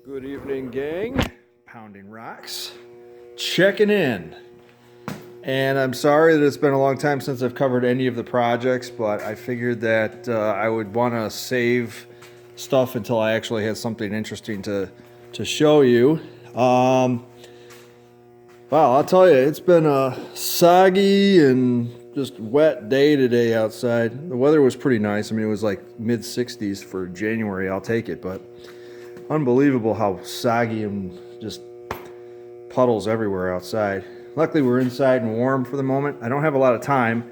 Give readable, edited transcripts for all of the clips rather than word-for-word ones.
Good evening, gang. Pounding rocks. Checking in. And I'm sorry that it's been a long time since I've covered any of the projects, but I figured that I would want to save stuff until I actually had something interesting to show you. Wow, I'll tell you, it's been a soggy and just wet day today outside. The weather was pretty nice. I mean, it was like mid 60s for January. I'll take it, but unbelievable how soggy and just puddles everywhere outside. Luckily, we're inside and warm for the moment. I don't have a lot of time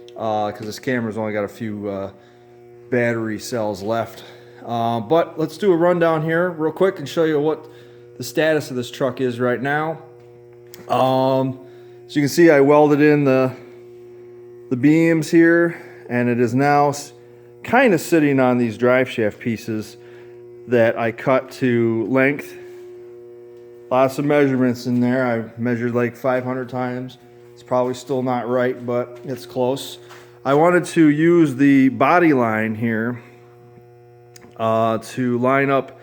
because this camera's only got a few battery cells left. But let's do a rundown here real quick and show you what the status of this truck is right now. So you can see I welded in the beams here, and it is now kind of sitting on these drive shaft pieces that I cut to length. Lots of measurements in there. I've measured like 500 times. It's probably still not right, but it's close. I wanted to use the body line here to line up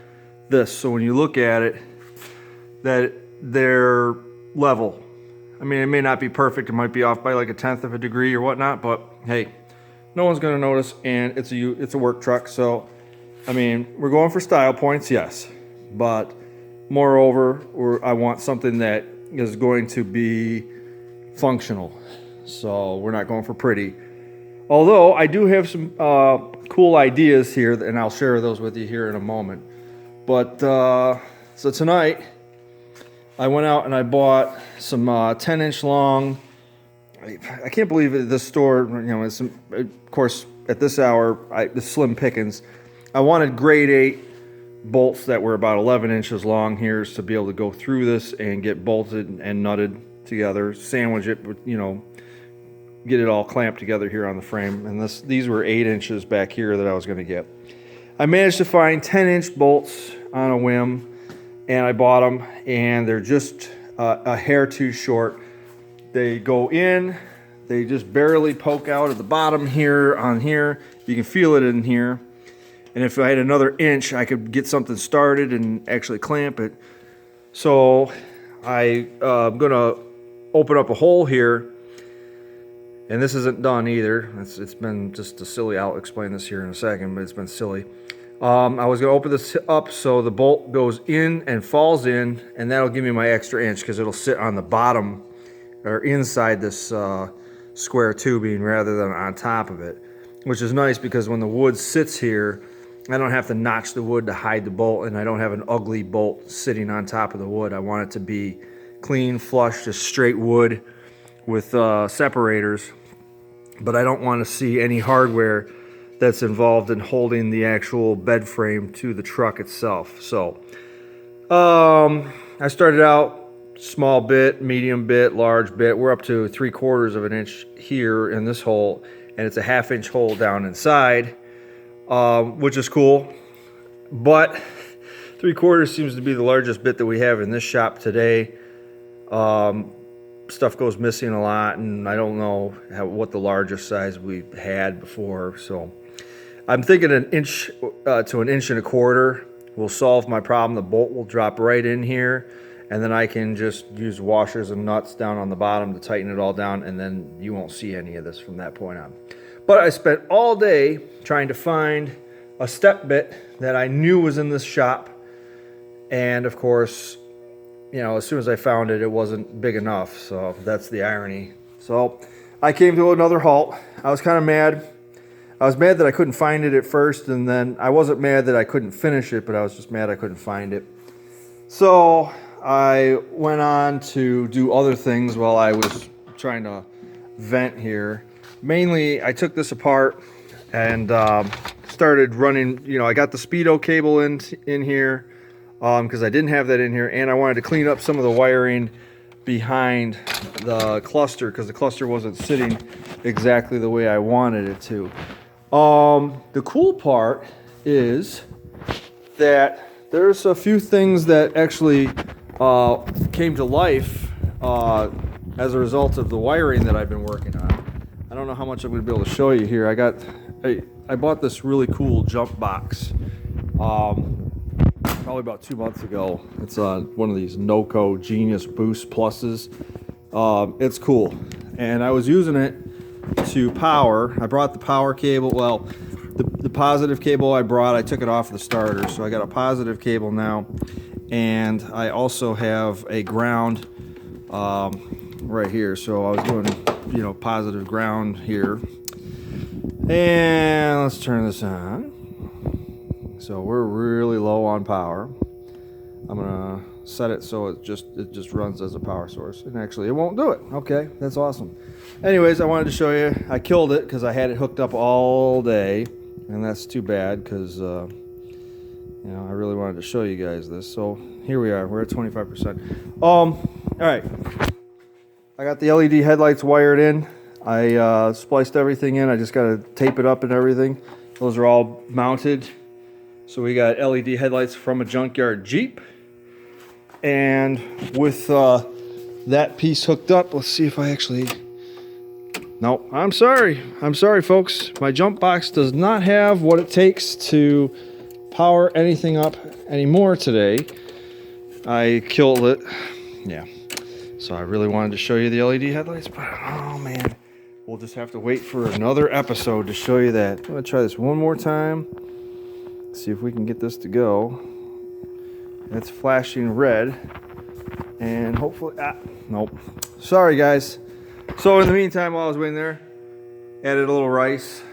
this, so when you look at it, that they're level. I mean, it may not be perfect. It might be off by like 1/10 of a degree or whatnot, but hey, no one's going to notice, and it's a work truck. So, I mean, we're going for style points, yes, but moreover, I want something that is going to be functional. So we're not going for pretty. Although I do have some cool ideas here, and I'll share those with you here in a moment. But so tonight, I went out and I bought some 10-inch long. I can't believe it, this store, you know, it's, of course, at this hour, it's slim pickings. I wanted grade 8 bolts that were about 11 inches long here to be able to go through this and get bolted and nutted together, sandwich it, you know, get it all clamped together here on the frame. And these were 8 inches back here that I was going to get. I managed to find 10-inch bolts on a whim, and I bought them, and they're just a hair too short. They go in, they just barely poke out at the bottom here on here. You can feel it in here. And if I had another inch, I could get something started and actually clamp it. So I'm going to open up a hole here. And this isn't done either. It's been just a silly, I'll explain this here in a second, but it's been silly. I was going to open this up so the bolt goes in and falls in, and that'll give me my extra inch because it'll sit on the bottom or inside this square tubing rather than on top of it, which is nice because when the wood sits here, I don't have to notch the wood to hide the bolt, and I don't have an ugly bolt sitting on top of the wood. I want it to be clean, flush, just straight wood with separators, but I don't want to see any hardware that's involved in holding the actual bed frame to the truck itself. So I started out small bit, medium bit, large bit. We're up to 3/4 of an inch here in this hole, and it's a 1/2 inch hole down inside. Which is cool, but 3/4 seems to be the largest bit that we have in this shop today. Stuff goes missing a lot, and I don't know what the largest size we've had before. So I'm thinking 1 inch to 1 1/4 will solve my problem. The bolt will drop right in here, and then I can just use washers and nuts down on the bottom to tighten it all down, and then you won't see any of this from that point on. But I spent all day trying to find a step bit that I knew was in this shop. And of course, you know, as soon as I found it, it wasn't big enough. So that's the irony. So I came to another halt. I was kind of mad. I was mad that I couldn't find it at first. And then I wasn't mad that I couldn't finish it, but I was just mad I couldn't find it. So I went on to do other things while I was trying to vent here. Mainly, I took this apart and started running, you know, I got the speedo cable in here because I didn't have that in here, and I wanted to clean up some of the wiring behind the cluster because the cluster wasn't sitting exactly the way I wanted it to. The cool part is that there's a few things that actually came to life as a result of the wiring that I've been working on. I don't know how much I'm going to be able to show you here. I bought this really cool jump box. probably about 2 months ago. It's one of these NOCO Genius Boost Pluses. It's cool, and I was using it to power. I brought the power cable. Well, the positive cable I brought, I took it off the starter, so I got a positive cable now, and I also have a ground right here. So I was doing, positive ground here. And let's turn this on. So we're really low on power. I'm gonna set it so it just runs as a power source. And actually it won't do it. Okay, that's awesome. Anyways, I wanted to show you. I killed it because I had it hooked up all day. And that's too bad because I really wanted to show you guys this. So here we are. We're at 25%. All right. I got the LED headlights wired in. I spliced everything in. I just got to tape it up and everything. Those are all mounted. So we got LED headlights from a junkyard Jeep. And with that piece hooked up, let's see if I actually... No, I'm sorry. I'm sorry, folks. My jump box does not have what it takes to power anything up anymore today. I killed it. Yeah. So I really wanted to show you the LED headlights, but oh man. We'll just have to wait for another episode to show you that. I'm going to try this one more time. See if we can get this to go. It's flashing red. And hopefully... nope. Sorry, guys. So in the meantime, while I was waiting there, added a little rice.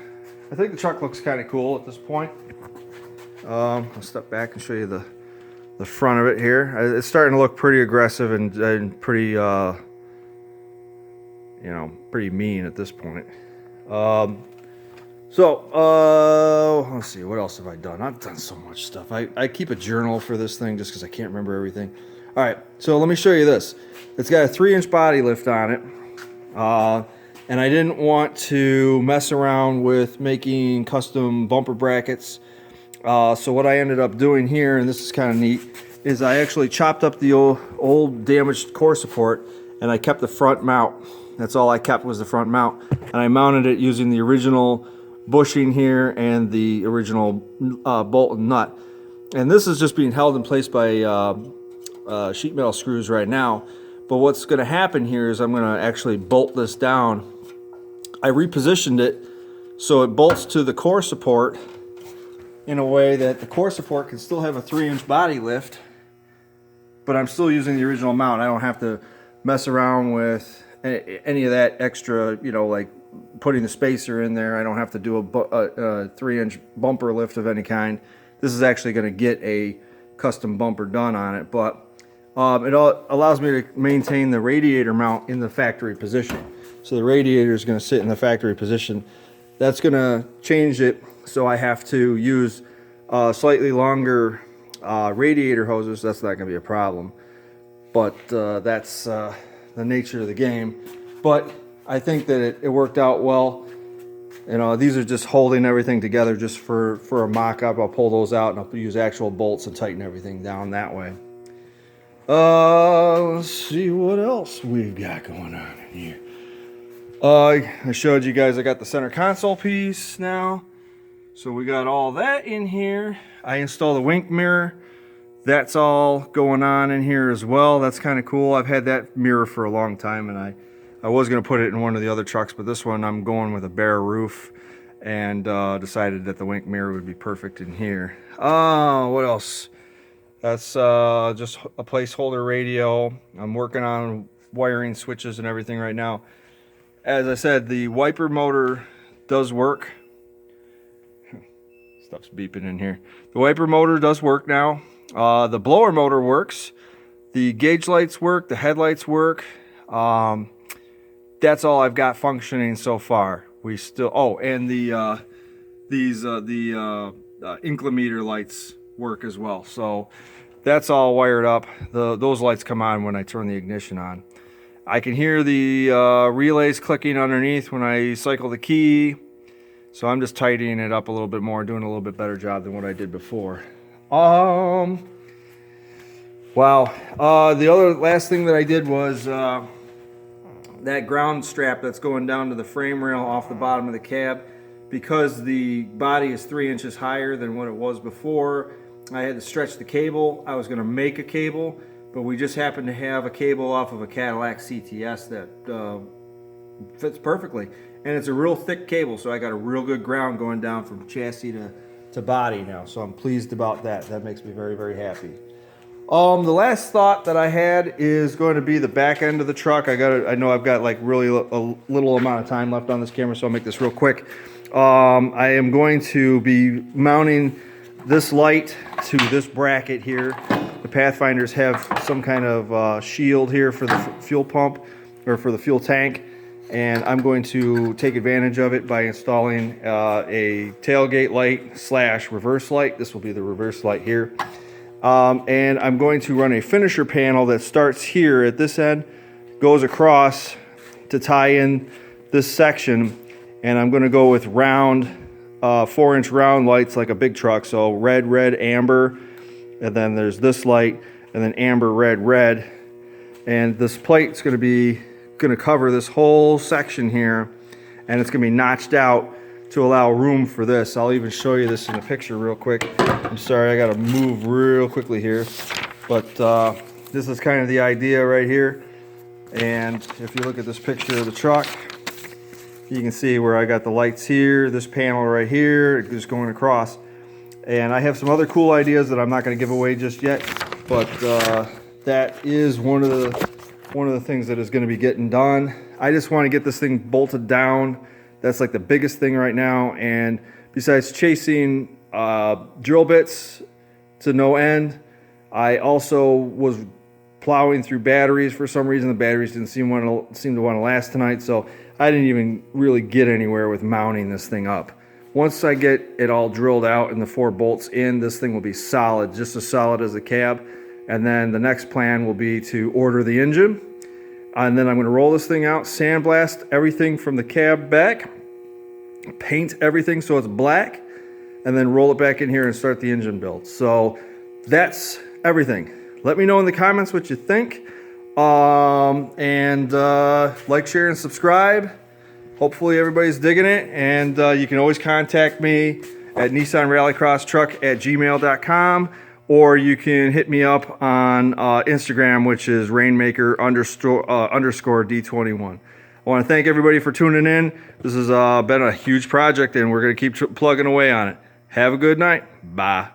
I think the truck looks kind of cool at this point. I'll step back and show you the front of it here. It's starting to look pretty aggressive and pretty, pretty mean at this point. Let's see, what else have I done? I've done so much stuff. I keep a journal for this thing just because I can't remember everything. All right, so let me show you this. It's got a 3-inch body lift on it. And I didn't want to mess around with making custom bumper brackets. So what I ended up doing here, and this is kind of neat, is I actually chopped up the old damaged core support and I kept the front mount. That's all I kept was the front mount. And I mounted it using the original bushing here and the original bolt and nut. And this is just being held in place by sheet metal screws right now. But what's going to happen here is I'm going to actually bolt this down. I repositioned it so it bolts to the core support in a way that the core support can still have a 3-inch body lift, but I'm still using the original mount. I don't have to mess around with any of that extra, like putting the spacer in there. I don't have to do a 3-inch bumper lift of any kind. This is actually going to get a custom bumper done on it, but it allows me to maintain the radiator mount in the factory position. So the radiator is going to sit in the factory position. That's going to change it, so I have to use slightly longer radiator hoses. That's not going to be a problem, but that's the nature of the game. But I think that it worked out well. These are just holding everything together just for a mock-up. I'll pull those out and I'll use actual bolts and tighten everything down that way. Let's see what else we've got going on in here. I showed you guys I got the center console piece now. So we got all that in here. I installed a wink mirror. That's all going on in here as well. That's kind of cool. I've had that mirror for a long time, and I was going to put it in one of the other trucks, but this one I'm going with a bare roof and decided that the wink mirror would be perfect in here. What else? That's just a placeholder radio. I'm working on wiring switches and everything right now. As I said, the wiper motor does work. Stuff's beeping in here. The wiper motor does work now. The blower motor works. The gauge lights work. The headlights work. That's all I've got functioning so far. We still and the inclinometer lights work as well. So that's all wired up. Those lights come on when I turn the ignition on. I can hear the relays clicking underneath when I cycle the key. So I'm just tidying it up a little bit more, doing a little bit better job than what I did before. Wow. The other last thing that I did was that ground strap that's going down to the frame rail off the bottom of the cab. Because the body is 3 inches higher than what it was before, I had to stretch the cable. I was going to make a cable, but we just happened to have a cable off of a Cadillac CTS that fits perfectly. And it's a real thick cable, so I got a real good ground going down from chassis to body now. So I'm pleased about that. That makes me very, very happy. The last thought that I had is going to be the back end of the truck. I know I've got like really a little amount of time left on this camera, so I'll make this real quick. I am going to be mounting this light to this bracket here. The Pathfinders have some kind of shield here for the fuel pump or for the fuel tank, and I'm going to take advantage of it by installing a tailgate light / reverse light. This will be the reverse light here. And I'm going to run a finisher panel that starts here at this end, goes across to tie in this section, and I'm going to go with round 4-inch round lights like a big truck. So red, amber, and then there's this light, and then amber, red, and this plate's going to cover this whole section here, and it's going to be notched out to allow room for this. I'll even show you this in the picture real quick. I'm sorry, I got to move real quickly here, but this is kind of the idea right here. And if you look at this picture of the truck, you can see where I got the lights here, this panel right here, just going across. And I have some other cool ideas that I'm not going to give away just yet, but that is one of the things that is going to be getting done. I just want to get this thing bolted down. That's like the biggest thing right now. And besides chasing drill bits to no end, I also was plowing through batteries. For some reason, the batteries didn't seem to want to last tonight, so I didn't even really get anywhere with mounting this thing up. Once I get it all drilled out and the 4 bolts in, this thing will be solid, just as solid as the cab. And then the next plan will be to order the engine. And then I'm going to roll this thing out, sandblast everything from the cab back, paint everything so it's black, and then roll it back in here and start the engine build. So that's everything. Let me know in the comments what you think. And like, share, and subscribe. Hopefully everybody's digging it. And you can always contact me at nissanrallycrosstruck@gmail.com. Or you can hit me up on Instagram, which is rainmaker_D21. I want to thank everybody for tuning in. This has been a huge project, and we're going to keep plugging away on it. Have a good night. Bye.